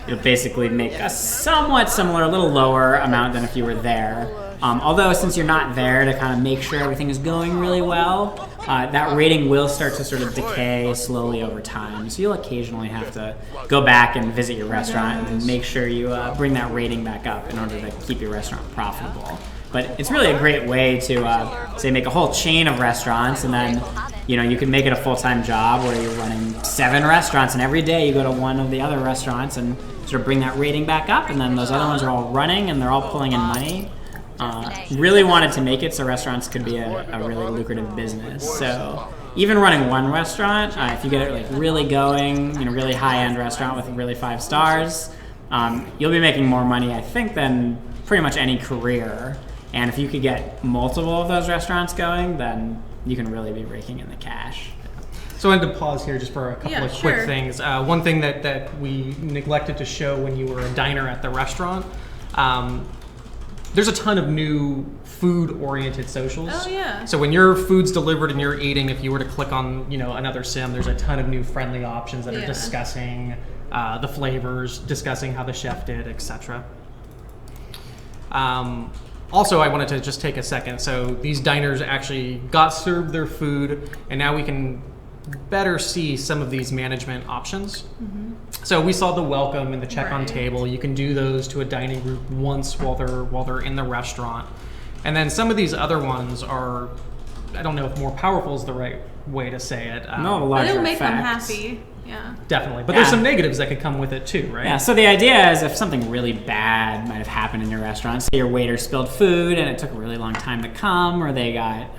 It'll basically make a somewhat similar, a little lower amount than if you were there. Although since you're not there to kind of make sure everything is going really well, that rating will start to sort of decay slowly over time. So you'll occasionally have to go back and visit your restaurant and make sure you bring that rating back up in order to keep your restaurant profitable. But it's really a great way to, say, make a whole chain of restaurants, and then you can make it a full-time job where you're running 7 restaurants, and every day you go to one of the other restaurants and sort of bring that rating back up, and then those other ones are all running and they're all pulling in money. Really wanted to make it so restaurants could be a really lucrative business. So even running one restaurant, if you get it really going, really high-end restaurant with really 5 stars, you'll be making more money, I think, than pretty much any career. And if you could get multiple of those restaurants going, then you can really be raking in the cash. So I wanted to pause here just for a couple of quick things. One thing that we neglected to show when you were a diner at the restaurant, there's a ton of new food-oriented socials. Oh, yeah. So when your food's delivered and you're eating, if you were to click on another sim, there's a ton of new friendly options that are discussing the flavors, discussing how the chef did, etc. Also, I wanted to just take a second. So these diners actually got served their food, and now we can better see some of these management options. So we saw the welcome and the check on table. You can do those to a dining group once while they're in the restaurant. And then some of these other ones are, I don't know if more powerful is the right way to say it. No, larger It'll make effects. them happy. Yeah. Definitely. But Yeah. there's some negatives that could come with it too, right? Yeah, so the idea is if something really bad might have happened in your restaurant, say your waiter spilled food and it took a really long time to come, or they got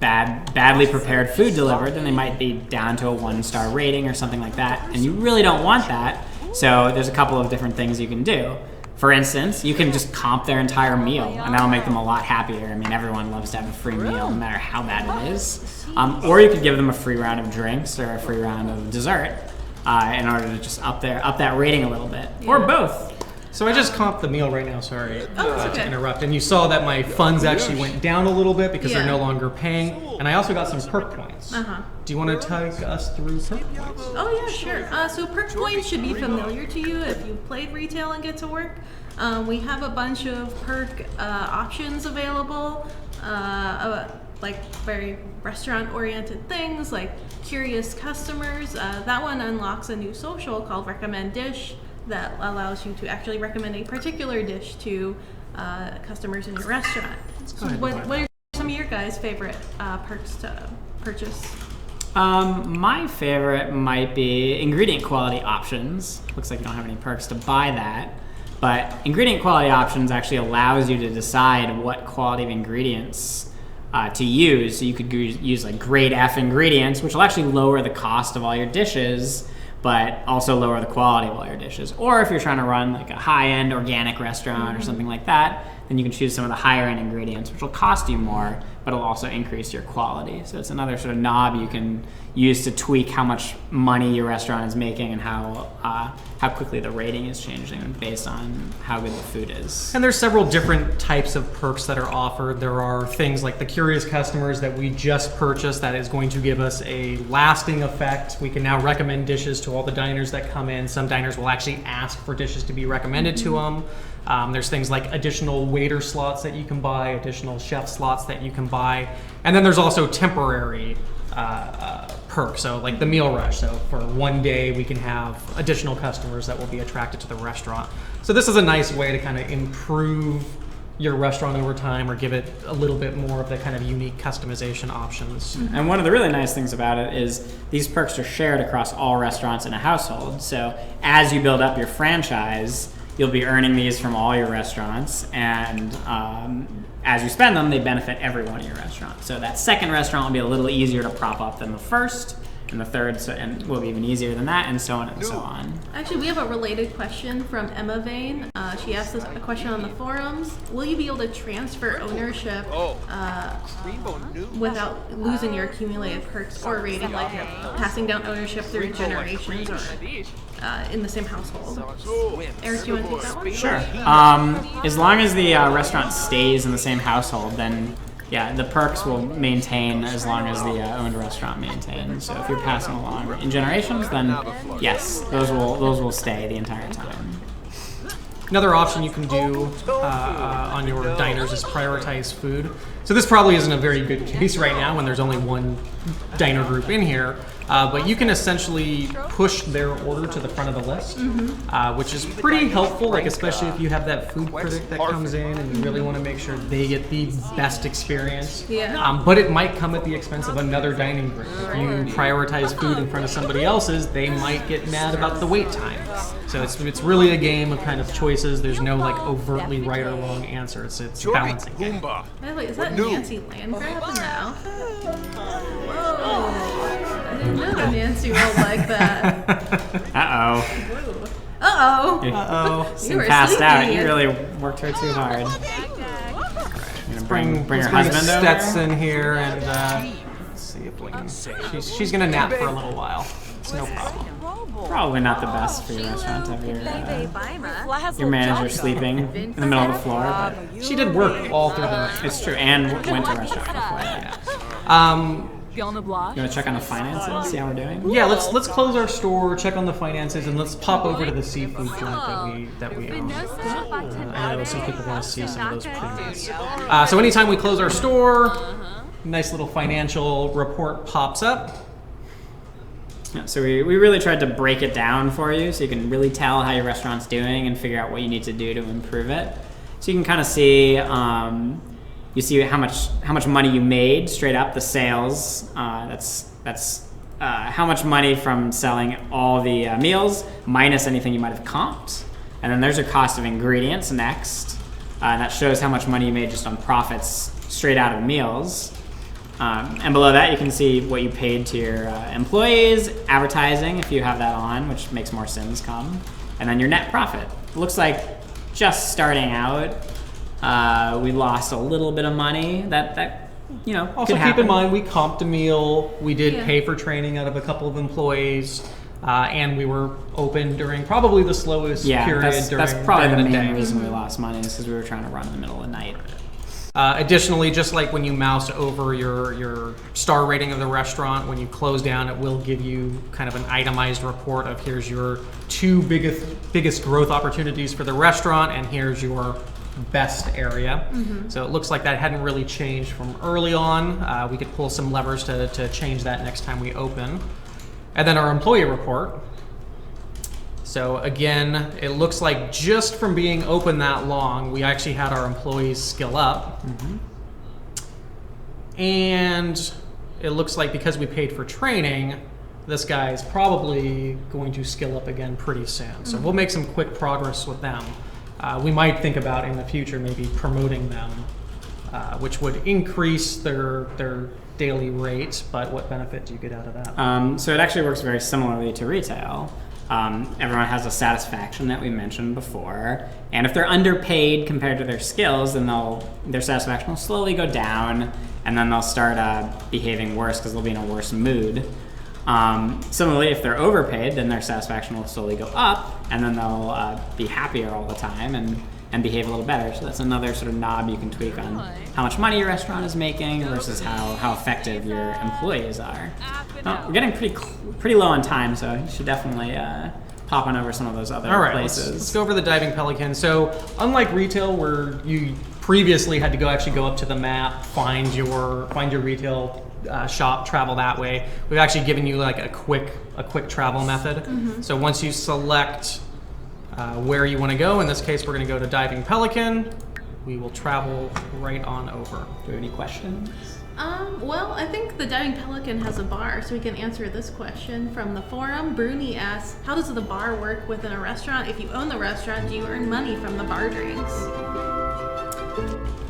badly prepared food delivered, then they might be down to a 1-star rating or something like that. And you really don't want that. So there's a couple of different things you can do. For instance, you can just comp their entire meal, and that'll make them a lot happier. I mean, everyone loves to have a free meal, no matter how bad it is. Or you could give them a free round of drinks or a free round of dessert in order to just up that rating a little bit, or both. So I just comped the meal right now, sorry it's okay. to interrupt. And you saw that my funds actually went down a little bit because they're Yeah. no longer paying. And I also got some perk points. Do you want to take us through perk points? Oh yeah, sure. So perk points should be familiar to you if you've played retail and get to work. We have a bunch of perk options available, like very restaurant-oriented things, like curious customers. That one unlocks a new social called Recommend Dish that allows you to actually recommend a particular dish to customers in your restaurant. So what are some of your guys' favorite perks to purchase? My favorite might be ingredient quality options. Looks like you don't have any perks to buy that. But ingredient quality options actually allows you to decide what quality of ingredients to use. So you could use like grade F ingredients, which will actually lower the cost of all your dishes, but also lower the quality of all your dishes. Or if you're trying to run like a high-end organic restaurant or something like that, then you can choose some of the higher-end ingredients, which will cost you more, but it'll also increase your quality. So it's another sort of knob you can use to tweak how much money your restaurant is making and how quickly the rating is changing based on how good the food is. And there's several different types of perks that are offered. There are things like the curious customers that we just purchased that is going to give us a lasting effect. We can now recommend dishes to all the diners that come in. Some diners will actually ask for dishes to be recommended to them. There's things like additional waiter slots that you can buy, additional chef slots that you can buy. And then there's also temporary perks, so like the meal rush. So for one day we can have additional customers that will be attracted to the restaurant. So this is a nice way to kind of improve your restaurant over time or give it a little bit more of the kind of unique customization options. And one of the really nice things about it is these perks are shared across all restaurants in a household. So as you build up your franchise, you'll be earning these from all your restaurants, and as you spend them, they benefit everyone in your restaurant. So that second restaurant will be a little easier to prop up than the first, and the third and will be even easier than that, and so on and so on. Actually, we have a related question from Emma Vane. She asked us a question on the forums. Will you be able to transfer ownership without losing your accumulated perks or rating, like passing down ownership through generations or in the same household? Eric, do you want to take that one? Sure. As long as the restaurant stays in the same household, then yeah, the perks will maintain as long as the owned restaurant maintains. So if you're passing along in generations, then yes, those will stay the entire time. Another option you can do on your diners is prioritize food. So this probably isn't a very good case right now when there's only one diner group in here, but you can essentially push their order to the front of the list, which is pretty helpful, like especially if you have that food critic that comes in and you really want to make sure they get the best experience. Yeah. But it might come at the expense of another dining group. If you prioritize food in front of somebody else's, they might get mad about the wait time. So it's really a game of kind of choices. There's no like overtly right or wrong answer. It's a balancing game. By the way, is that Nancy Landgraf in the outfit? Whoa. I didn't know Nancy rolled like that. Uh-oh. Uh-oh. Uh-oh. You were Passed sleepy. out. You really worked her too hard. You're gonna bring her husband over? Stetson here, and let's see if we can. She's gonna nap for a little while. It's no problem. Probably not the best for your restaurant to have your manager sleeping in the middle of the floor, but She did work all through the night. it's true. And went to restaurant before that. You want to check on the finances, see how we're doing? Yeah, let's close our store, check on the finances, and let's pop over to the seafood joint that we own. I know some people want to see some of those premiums. So anytime we close our store, nice little financial report pops up. Yeah, so we really tried to break it down for you so you can really tell how your restaurant's doing and figure out what you need to do to improve it. So you can kind of see you see how much money you made straight up, the sales. That's how much money from selling all the meals minus anything you might have comped. And then there's your cost of ingredients next. And that shows how much money you made just on profits straight out of meals. And below that, you can see what you paid to your employees, advertising, if you have that on, which makes more Sims come, and then your net profit. It looks like just starting out, we lost a little bit of money. That you know, Also could keep happen. in mind, we comped a meal. We did Yeah. pay for training out of a couple of employees. And we were open during probably the slowest period that's during probably the during main day. reason we lost money is because we were trying to run in the middle of the night. Additionally, just like when you mouse over your star rating of the restaurant, when you close down, it will give you kind of an itemized report of here's your 2 biggest growth opportunities for the restaurant, and here's your best area. So it looks like that hadn't really changed from early on. We could pull some levers to change that next time we open. And then our employee report. So again, it looks like just from being open that long, we actually had our employees skill up. And it looks like because we paid for training, this guy is probably going to skill up again pretty soon. So we'll make some quick progress with them. We might think about in the future maybe promoting them, which would increase their daily rate, but what benefit do you get out of that? So it actually works very similarly to retail. Everyone has a satisfaction that we mentioned before, and if they're underpaid compared to their skills, then their satisfaction will slowly go down, and then they'll start behaving worse because they'll be in a worse mood. Similarly, if they're overpaid, then their satisfaction will slowly go up, and then they'll be happier all the time and behave a little better. So that's another sort of knob you can tweak on how much money your restaurant is making versus how effective your employees are. We're getting pretty low on time, so you should definitely pop on over some of those other All right, places. let's go over the Diving Pelican. So unlike retail, where you previously had to go up to the map, find your retail shop, travel that way, we've actually given you like a quick travel method. So once you select where you want to go, in this case we're going to go to Diving Pelican, we will travel right on over. Do you have any questions? Well, I think the Diving Pelican has a bar, so we can answer this question from the forum. Bruni asks, how does the bar work within a restaurant? If you own the restaurant, do you earn money from the bar drinks?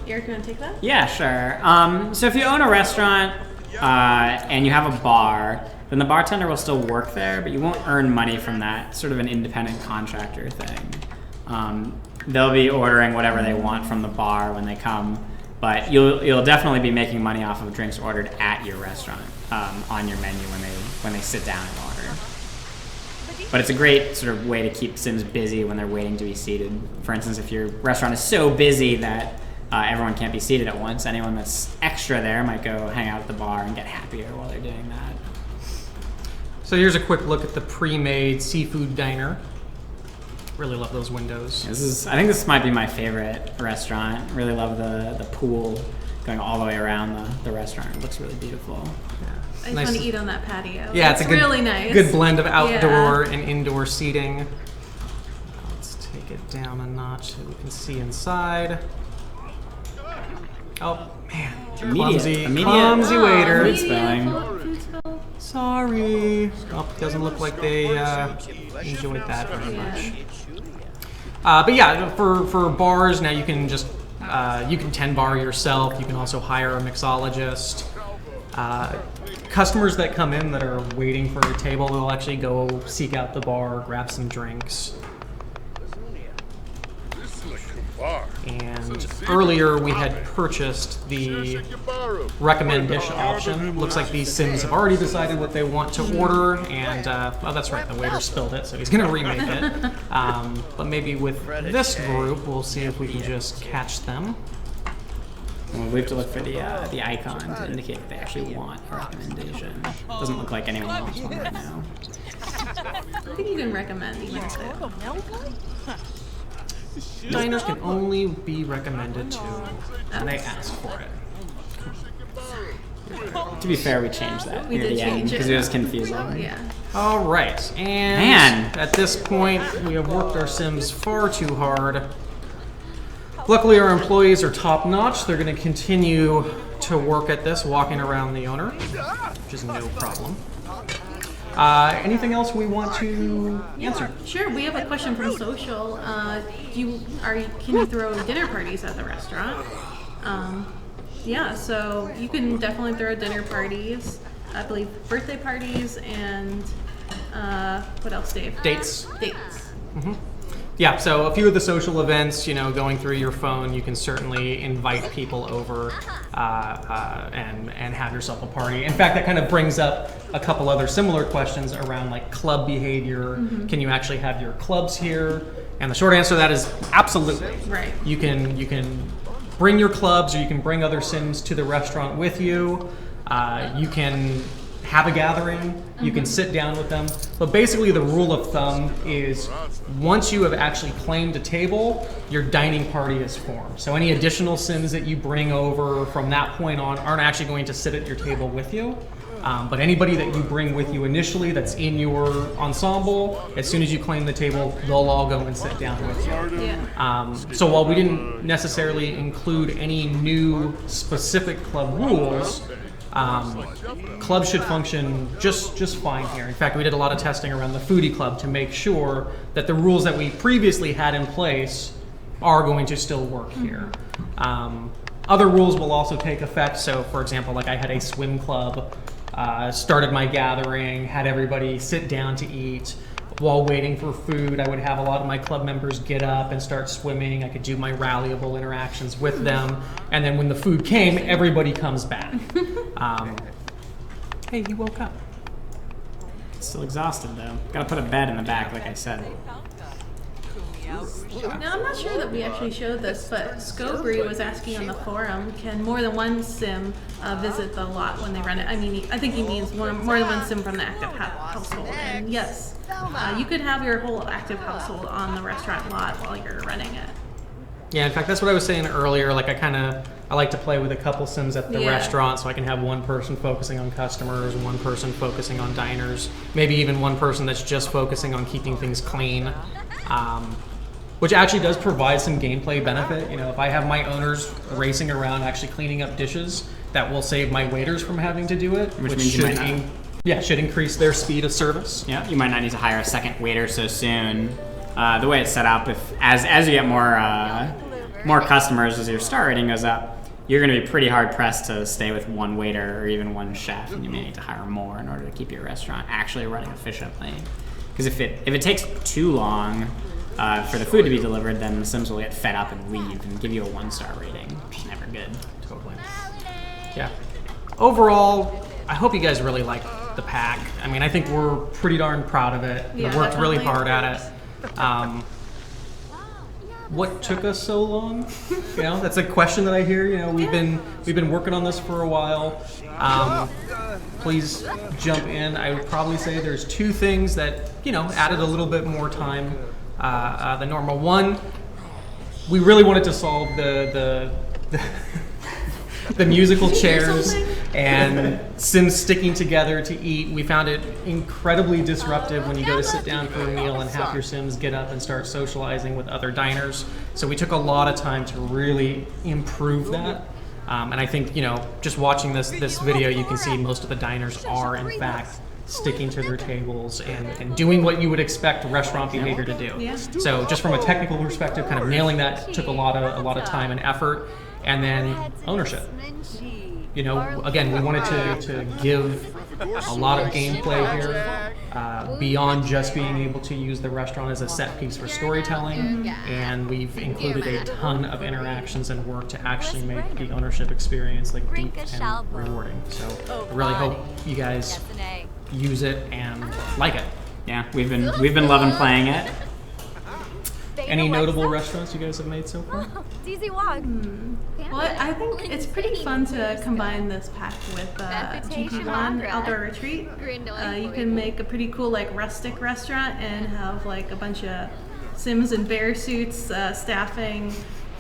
Eric, you want to take that? Yeah, sure. So if you own a restaurant and you have a bar, then the bartender will still work there, but you won't earn money from that. Sort of an independent contractor thing. They'll be ordering whatever they want from the bar when they come, but you'll definitely be making money off of drinks ordered at your restaurant on your menu when they sit down and order. But it's a great sort of way to keep Sims busy when they're waiting to be seated. For instance, if your restaurant is so busy that everyone can't be seated at once, anyone that's extra there might go hang out at the bar and get happier while they're doing that. So here's a quick look at the pre-made seafood diner. Really love those windows. I think this might be my favorite restaurant. Really love the pool going all the way around the restaurant. It looks really beautiful. I just want to eat on that patio. Yeah, it's a good, really nice. Good blend of outdoor and indoor seating. Let's take it down a notch so we can see inside. Oh man, clumsy waiter. Food spelling. Food spill. Sorry. Oh, doesn't look like they enjoyed that very much. But yeah, for bars now you can just you can 10 bar yourself. You can also hire a mixologist. Customers that come in that are waiting for a table, they'll actually go seek out the bar, grab some drinks. And earlier we had purchased the recommend dish option. Looks like these Sims have already decided what they want to order, and oh, that's right, the waiter spilled it, so he's gonna remake it. But maybe with this group, we'll see if we can just catch them. Well, we have to look for the icon to indicate that they actually want a recommendation. Doesn't look like anyone wants one right now. I think you can recommend even if they Diners can only be recommended to when they ask for it. To be fair, we changed that We near did the end change it. because it was confusing. Yeah. All right, and Man. at this point, we have worked our Sims far too hard. Luckily, our employees are top-notch. They're going to continue to work at this, walking around the owner, which is no problem. Anything else we want to answer? Sure. We have a question from social. Can you throw dinner parties at the restaurant? Yeah, so you can definitely throw dinner parties. I believe birthday parties and what else, Dave? Dates. Mm-hmm. Yeah, so a few of the social events, going through your phone, you can certainly invite people over and have yourself a party. In fact, that kind of brings up a couple other similar questions around like club behavior. Mm-hmm. Can you actually have your clubs here? And the short answer to that is absolutely. Right. You can bring your clubs, or you can bring other Sims to the restaurant with you. You can have a gathering, you can sit down with them. But basically the rule of thumb is once you have actually claimed a table, your dining party is formed. So any additional Sims that you bring over from that point on aren't actually going to sit at your table with you. But anybody that you bring with you initially that's in your ensemble, as soon as you claim the table, they'll all go and sit down with you. Yeah. So while we didn't necessarily include any new specific club rules, clubs should function just fine here. In fact, we did a lot of testing around the foodie club to make sure that the rules that we previously had in place are going to still work here. Other rules will also take effect. So for example, like I had a swim club, started my gathering, had everybody sit down to eat. While waiting for food, I would have a lot of my club members get up and start swimming. I could do my rallyable interactions with them. And then when the food came, everybody comes back. Hey, you woke up. Still exhausted though. Gotta put a bed in the back, like I said. Now, I'm not sure that we actually showed this, but Scobry was asking on the forum, can more than one Sim visit the lot when they run it? I think he means more than one Sim from the active household. And yes, you could have your whole active household on the restaurant lot while you're running it. Yeah, in fact, that's what I was saying earlier. Like I like to play with a couple Sims at the restaurant, so I can have one person focusing on customers, one person focusing on diners, maybe even one person that's just focusing on keeping things clean. Which actually does provide some gameplay benefit. If I have my owners racing around actually cleaning up dishes, that will save my waiters from having to do it, which means should increase their speed of service. Yeah, you might not need to hire a second waiter so soon. The way it's set up, as you get more customers, as your star rating goes up, you're going to be pretty hard pressed to stay with one waiter or even one chef, and you may need to hire more in order to keep your restaurant actually running efficiently. Because if it takes too long for the food to be delivered, then the Sims will get fed up and leave and give you a 1-star rating, which is never good. Totally. Yeah. Overall, I hope you guys really like the pack. I think we're pretty darn proud of it. Yeah, we worked really hard at it. What took us so long? That's a question that I hear. We've been working on this for a while. Please jump in. I would probably say there's 2 things that added a little bit more time than normal. One, we really wanted to solve the musical chairs and Sims sticking together to eat. We found it incredibly disruptive when you go to sit down for a meal and have your Sims get up and start socializing with other diners. So we took a lot of time to really improve that. And I think, just watching this video, you can see most of the diners are, in fact, sticking to their tables and doing what you would expect restaurant behavior to do. Yeah. So just from a technical perspective, kind of nailing that took a lot of time and effort. And then ownership. Again, we wanted to give a lot of gameplay here beyond just being able to use the restaurant as a set piece for storytelling. And we've included a ton of interactions and work to actually make the ownership experience deep and rewarding. So I really hope you guys use it and like it. Yeah, we've been loving playing it. Any notable restaurants you guys have made so far? Well, I think it's pretty fun to combine this pack with GP1 Outdoor Retreat. You can make a pretty cool rustic restaurant and have a bunch of Sims in bear suits staffing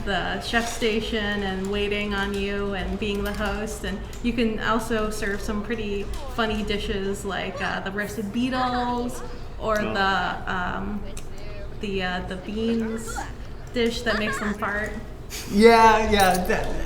the chef station and waiting on you and being the host. And you can also serve some pretty funny dishes like the roasted beetles or the beans dish that makes them fart.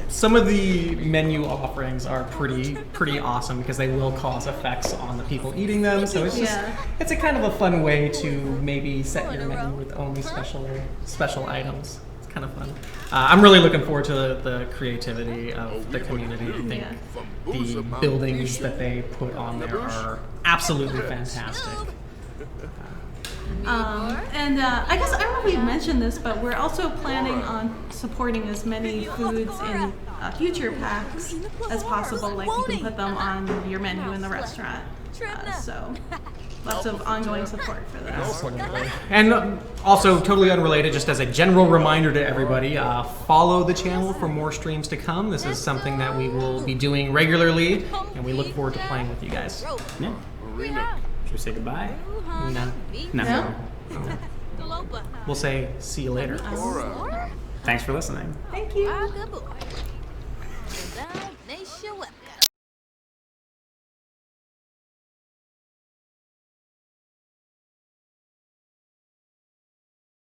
Some of the menu offerings are pretty awesome because they will cause effects on the people eating them. So it's just it's a kind of a fun way to maybe set your menu with only special items. It's kind of fun. I'm really looking forward to the creativity of the community. I think the buildings that they put on there are absolutely fantastic. I guess I don't know if we mentioned this, but we're also planning on supporting as many foods in future packs as possible. Like you can put them on your menu in the restaurant. So lots of ongoing support for that. And also, totally unrelated, just as a general reminder to everybody, follow the channel for more streams to come. This is something that we will be doing regularly, and we look forward to playing with you guys. Yeah. Should we say goodbye? No. We'll say see you later. Thanks for listening. Thank you. Good boy. They show up.